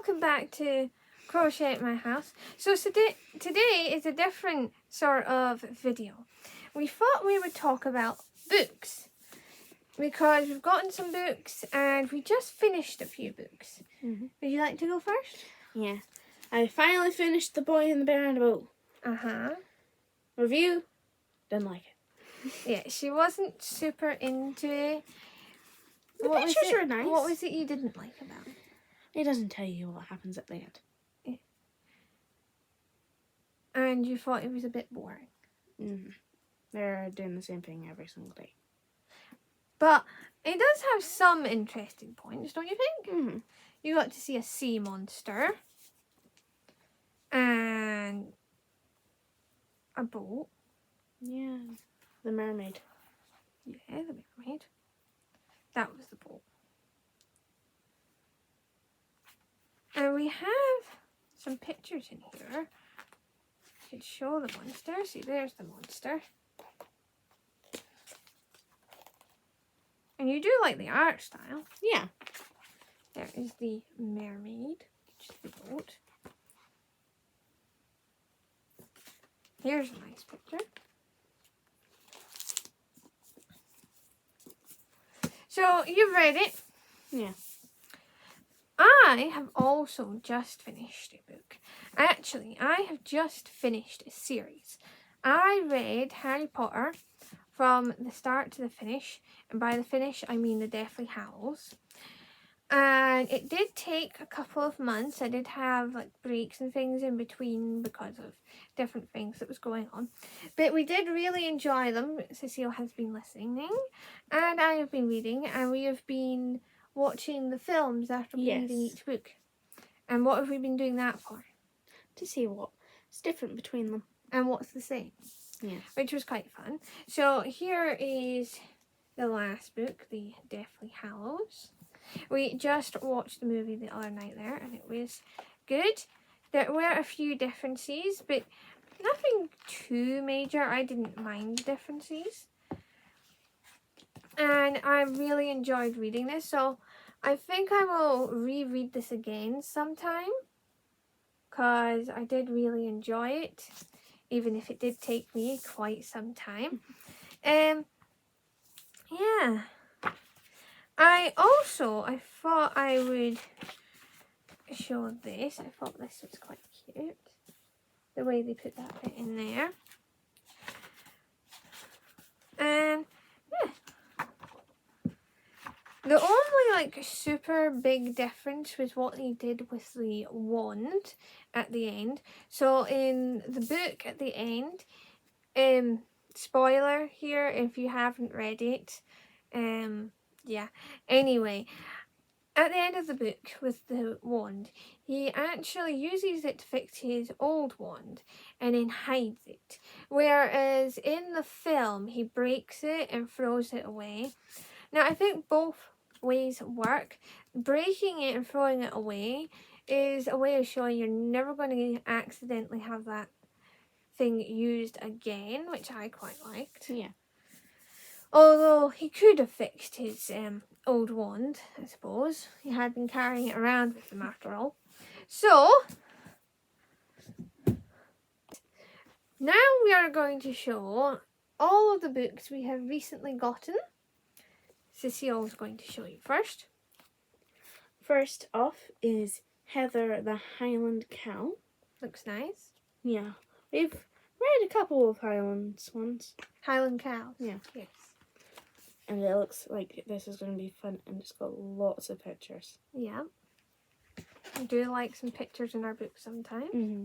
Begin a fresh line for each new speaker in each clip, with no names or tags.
welcome back to Crochet at My House. So today is a different sort of video. We thought we would talk about books because we've gotten some books and we just finished a few books.
Mm-hmm.
Would you like to go first?
Yeah. I finally finished The Boy and the Bear and the Boat. Review. Didn't like it.
Yeah, she wasn't super into it.
The pictures were nice.
What was it you didn't like about it?
It doesn't tell you what happens at the end.
Yeah. And you thought it was a bit boring.
Mm-hmm. They're doing the same thing every single day.
But it does have some interesting points, don't you think?
Mm-hmm.
You got to see a sea monster. And a boat.
Yeah. The mermaid.
Yeah, the mermaid. That was the boat. And we have some pictures in here. I should show the monster. See, there's the monster. And you do like the art style.
Yeah.
There is the mermaid, which is the boat. Here's a nice picture. So, you've read it.
Yeah.
I have also just finished a book. Actually, I have just finished a series. I read Harry Potter from the start to the finish. And by the finish, I mean the Deathly Hallows. And it did take a couple of months. I did have like breaks and things in between because of different things that was going on. But we did really enjoy them. Cecile has been listening and I have been reading, and we have been watching the films after reading each book. And what have we been doing that for?
To see what's different between them.
And what's the same.
Yeah.
Which was quite fun. So here is the last book, The Deathly Hallows. We just watched the movie the other night there, and it was good. There were a few differences, but nothing too major. I didn't mind the differences. And I really enjoyed reading this, so I think I will reread this again sometime, because I did really enjoy it, even if it did take me quite some time. Yeah. I thought I would show this. I thought this was quite cute. The way they put that bit in there. And yeah. The only super big difference was what they did with the wand at the end. So in the book at the end, spoiler here if you haven't read it, yeah. Anyway, at the end of the book with the wand, he actually uses it to fix his old wand and then hides it. Whereas in the film, he breaks it and throws it away. Now, I think both ways work. Breaking it and throwing it away is a way of showing you're never going to accidentally have that thing used again, which I quite liked.
Yeah.
Although he could have fixed his old wand, I suppose. He had been carrying it around with him after all. So, now we are going to show all of the books we have recently gotten. Cecile is going to show you first.
First off is Heather the Highland Cow.
Looks nice.
Yeah. We've read a couple of Highlands ones.
Highland cows.
Yeah.
Yes.
And it looks like this is going to be fun, and it's got lots of pictures.
Yeah. I do like some pictures in our book sometimes.
Mm-hmm.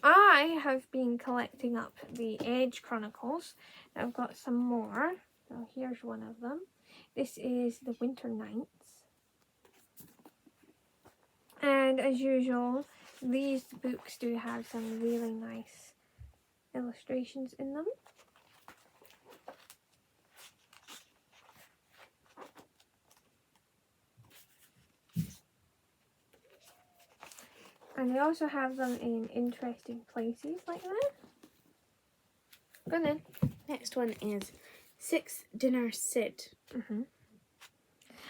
I have been collecting up the Edge Chronicles. I've got some more. So here's one of them. This is the Winter Nights. And as usual, these books do have some really nice illustrations in them. And they also have them in interesting places like that. Go on then.
Next one is Six Dinner Sid.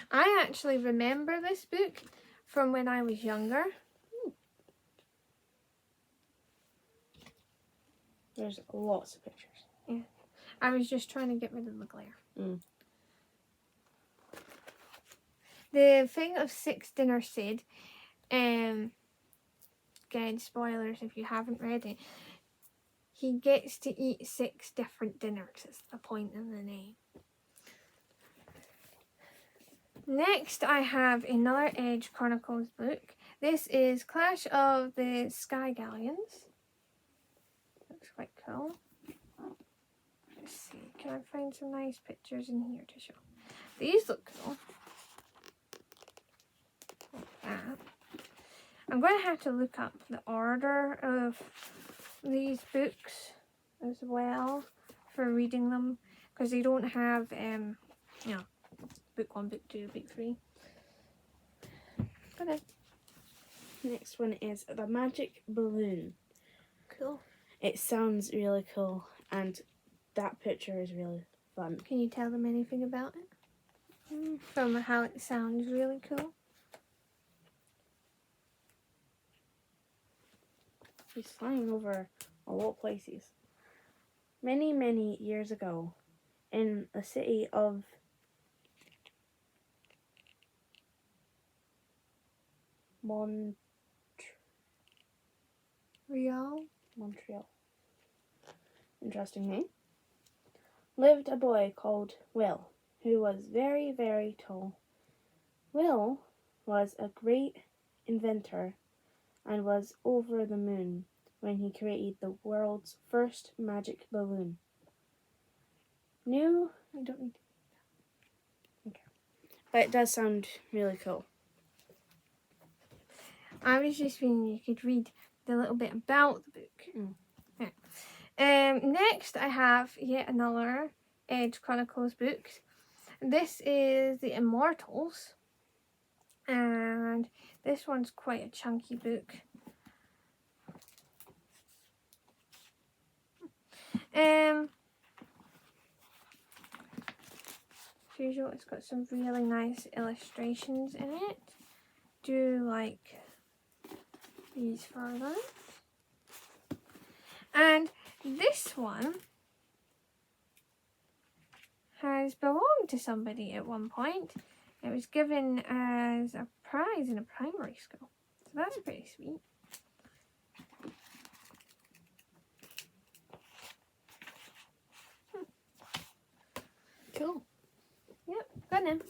I actually remember this book from when I was younger.
There's lots of pictures.
Yeah. I was just trying to get rid of the glare.
Mm.
The thing of Six Dinner said, again, spoilers if you haven't read it, he gets to eat 6 different dinners. It's the point in the name. Next, I have another Edge Chronicles book. This is Clash of the Sky Galleons. Looks quite cool. Let's see, can I find some nice pictures in here to show? These look cool. Like that. I'm going to have to look up the order of these books as well for reading them, because they don't have, book 1, book 2, book 3. But then,
Next one is The Magic Balloon.
cool.
It sounds really cool, and that picture is really fun.
Can you tell them anything about it? From how it sounds really cool.
He's flying over a lot of places. Many, many years ago, in the city of Montreal, interesting name, lived a boy called Will, who was very, very tall. Will was a great inventor and was over the moon when he created the world's first magic balloon.
I don't need to.
Okay. But it does sound really cool.
I was just thinking you could read the little bit about the book.
Mm.
Yeah. Next, I have yet another Edge Chronicles book. This is The Immortals, and this one's quite a chunky book. As usual, it's got some really nice illustrations in it. Do like these further. And this one has belonged to somebody at one point. It was given as a prize in a primary school. So that's pretty sweet.
Cool.
Yep, got him.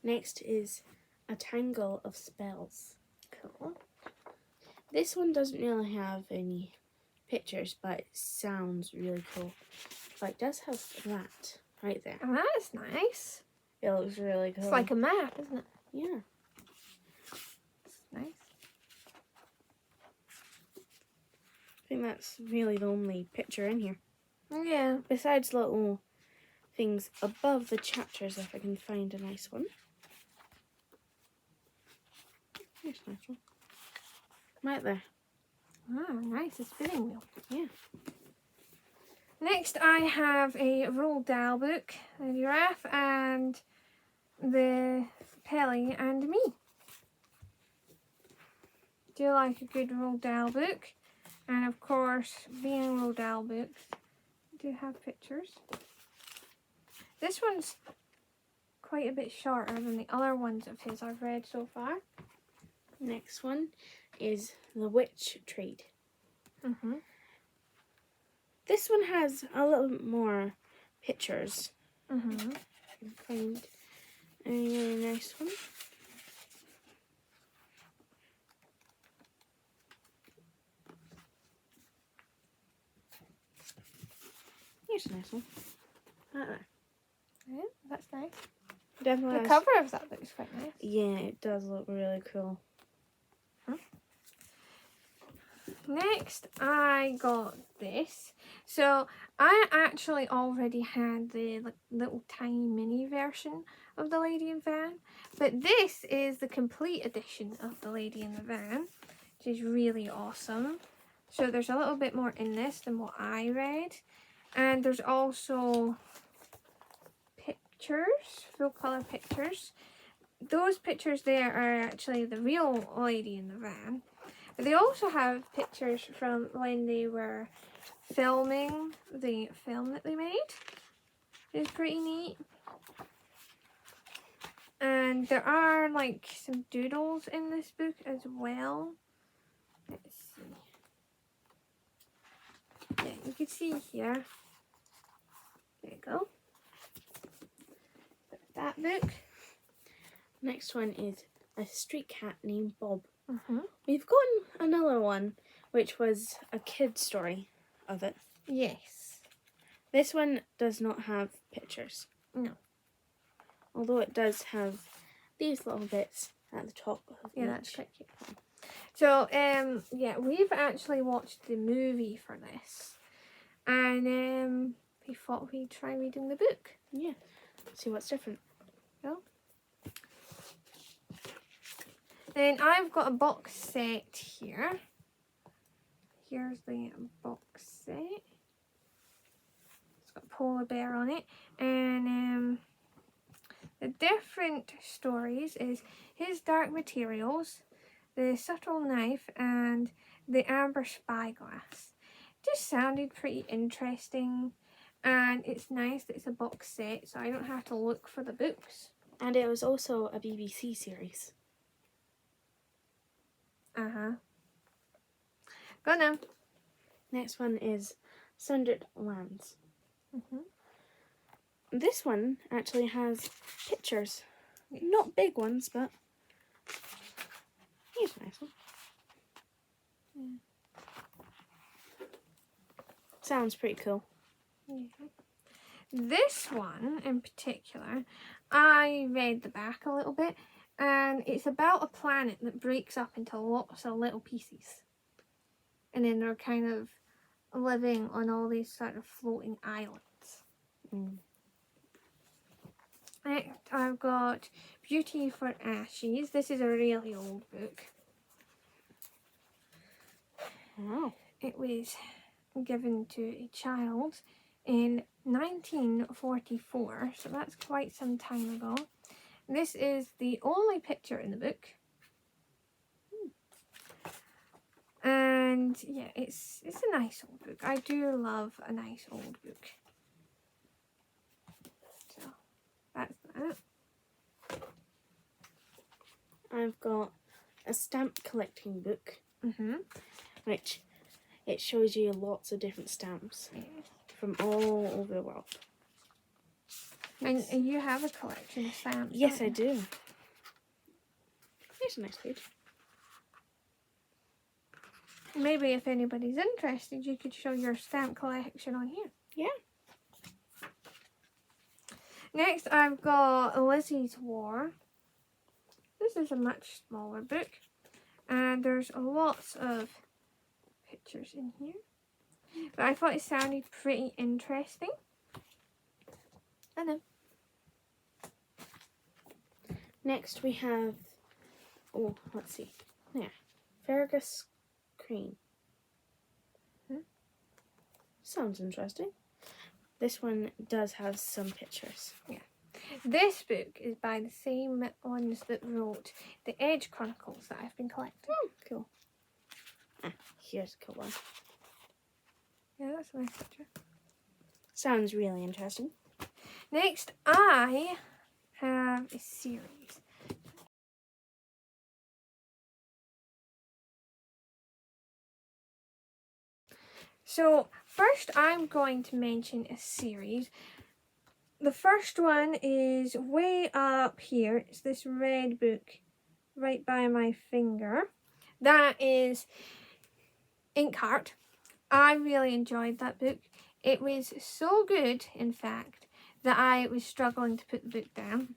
Next is A Tangle of Spells.
Cool.
This one doesn't really have any pictures, but it sounds really cool. But it does have that right there.
Oh, that's nice.
It looks really cool.
It's like a map, isn't it?
Yeah.
It's nice.
I think that's really the only picture in here.
Yeah.
Besides little things above the chapters, if I can find a nice one. Here's a nice one. Right there.
Ah, nice. A spinning wheel.
Yeah.
Next, I have a Roald Dahl book, The Giraffe and the Pelly and Me. Do you like a good Roald Dahl book? And of course, being Roald Dahl books, do have pictures. This one's quite a bit shorter than the other ones of his I've read so far.
Next one is The Witch Trade. This one has a little bit more pictures. I can find a really nice one. Here's a nice one. Right there.
Yeah, that's nice.
Definitely.
The cover of that book's quite nice.
Yeah, it does look really cool.
Next, I got this. So, I actually already had the little tiny mini version of The Lady in the Van. But this is the complete edition of The Lady in the Van, which is really awesome. So, there's a little bit more in this than what I read. And there's also pictures, full color pictures. those pictures there are actually the real lady in the van. But they also have pictures from when they were filming the film that they made. It's pretty neat. And there are like some doodles in this book as well. Let's see. Yeah, you can see here. There you go. That book.
Next one is a street cat named Bob.
Mm-hmm.
We've gotten another one, which was a kid's story of it.
Yes.
This one does not have pictures.
No.
Although it does have these little bits at the top of
Yeah,
each.
that's quite cute. So, yeah, we've actually watched the movie for this. And we thought we'd try reading the book.
Yeah. See what's different.
Well. Then I've got a box set here. Here's the box set. It's got a polar bear on it. And the different stories is His Dark Materials, The Subtle Knife, and The Amber Spyglass. Just sounded pretty interesting, and it's nice that it's a box set, so I don't have to look for the books.
And it was also a BBC series.
Go now.
Next one is Sundered Lands.
Mm-hmm.
This one actually has pictures. Not big ones, but here's a nice one.
Yeah.
Sounds pretty cool.
Yeah. This one in particular, I read the back a little bit, and it's about a planet that breaks up into lots of little pieces. And then they're kind of living on all these sort of floating islands. Next, I've got Beauty for Ashes. This is a really old book.
Wow.
It was given to a child in 1944, so that's quite some time ago. This is the only picture in the book. And yeah, it's a nice old book. I do love a nice old book. So that's that.
I've got a stamp collecting book,
Mm-hmm.
which it shows you lots of different stamps from all over the world.
And you have a collection of stamps.
Yes,
don't
I do. Here's a nice page.
you? Maybe if anybody's interested, you could show your stamp collection on here.
Yeah.
Next, I've got Lizzie's War. This is a much smaller book, and there's lots of pictures in here. But I thought it sounded pretty interesting. I know.
Next we have, let's see. Yeah. Fergus Crane. Sounds interesting. This one does have some pictures.
This book is by the same ones that wrote the Edge Chronicles that I've been collecting.
Cool. Here's a cool one.
Yeah, that's a nice picture.
Sounds really interesting.
Next, I have a series. So, first I'm going to mention a series. The first one is way up here. It's this red book right by my finger. That is Inkheart. I really enjoyed that book. It was so good, in fact, that I was struggling to put the book down.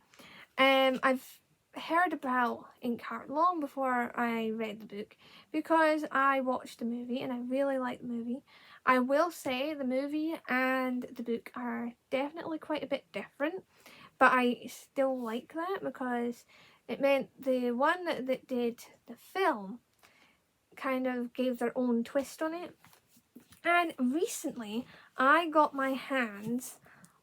I've heard about Inkheart long before I read the book because I watched the movie and I really liked the movie. I will say the movie and the book are definitely quite a bit different, but I still like that because it meant the one that did the film kind of gave their own twist on it. And recently I got my hands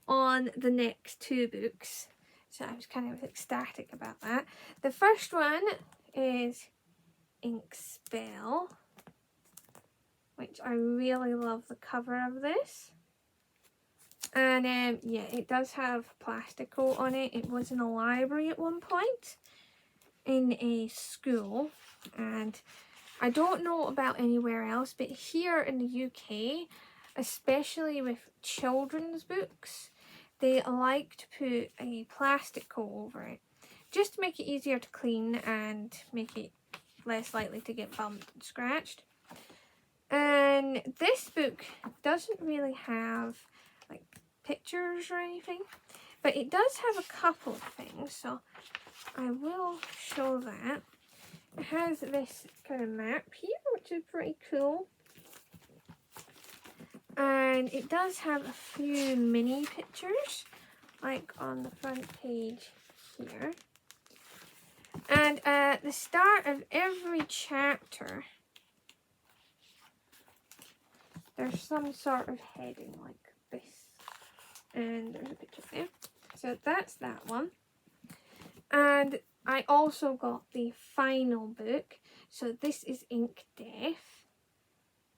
on the next two books. So I was kind of ecstatic about that. The first one is Ink Spell, which I really love the cover of this. And yeah, it does have plastic coat on it. It was in a library at one point in a school, and I don't know about anywhere else, but here in the UK, especially with children's books, they like to put a plastic coat over it just to make it easier to clean and make it less likely to get bumped and scratched. And this book doesn't really have like pictures or anything, but it does have a couple of things, so I will show that. It has this kind of map here, which is pretty cool. And it does have a few mini pictures, like on the front page here. And at the start of every chapter, there's some sort of heading like this. And there's a picture there. So that's that one. And I also got the final book. So this is Ink Death.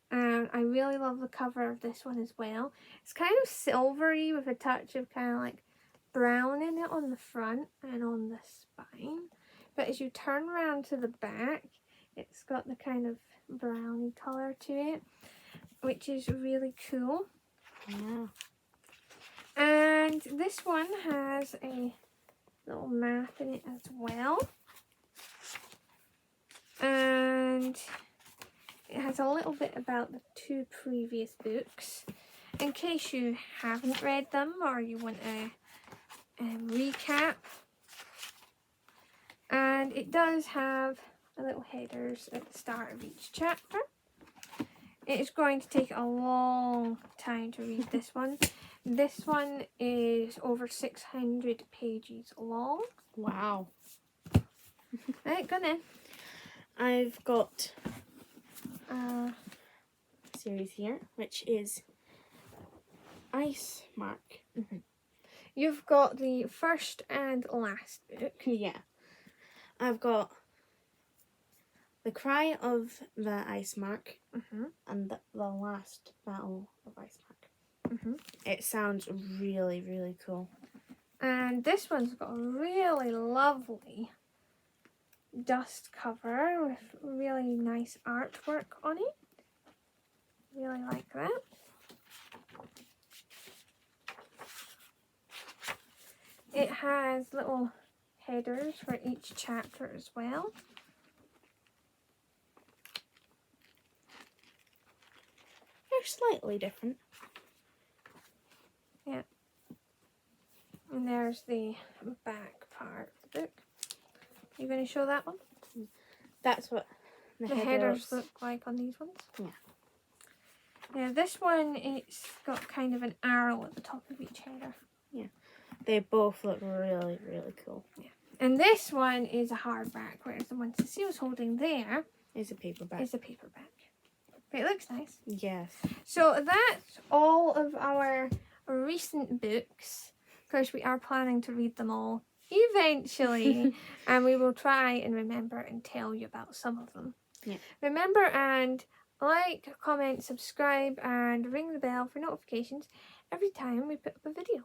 And I really love the cover of this one as well. It's kind of silvery with a touch of kind of like brown in it on the front and on the spine. But as you turn around to the back, it's got the kind of browny colour to it, which is really cool.
Yeah.
And this one has a little map in it as well. And it has a little bit about the two previous books, in case you haven't read them or you want a recap. And it does have a little headers at the start of each chapter. It is going to take a long time to read this one. This one is over 600 pages long.
Wow.
Right, go then.
I've got a series here, which is Ice Mark.
You've got the first and last book.
Yeah. I've got The Cry of the Ice Mark and the Last Battle of Ice Mark. It sounds really, really cool.
And this one's got a really lovely dust cover with really nice artwork on it. Really like that. It has little headers for each chapter as well.
They're slightly different.
Yeah. And there's the back part of the book. You going to show that one?
That's what
The headers look like on these ones.
Yeah.
Yeah, this one, it's got kind of an arrow at the top of each header.
Yeah. They both look really, really cool.
Yeah. And this one is a hardback, whereas the one Cecile's holding there
Is a paperback.
is a paperback. But it looks nice.
Yes.
So that's all of our recent books. Of course, we are planning to read them all eventually, and we will try and remember and tell you about some of them.
Yeah.
Remember and like, comment, subscribe, and ring the bell for notifications every time we put up a video.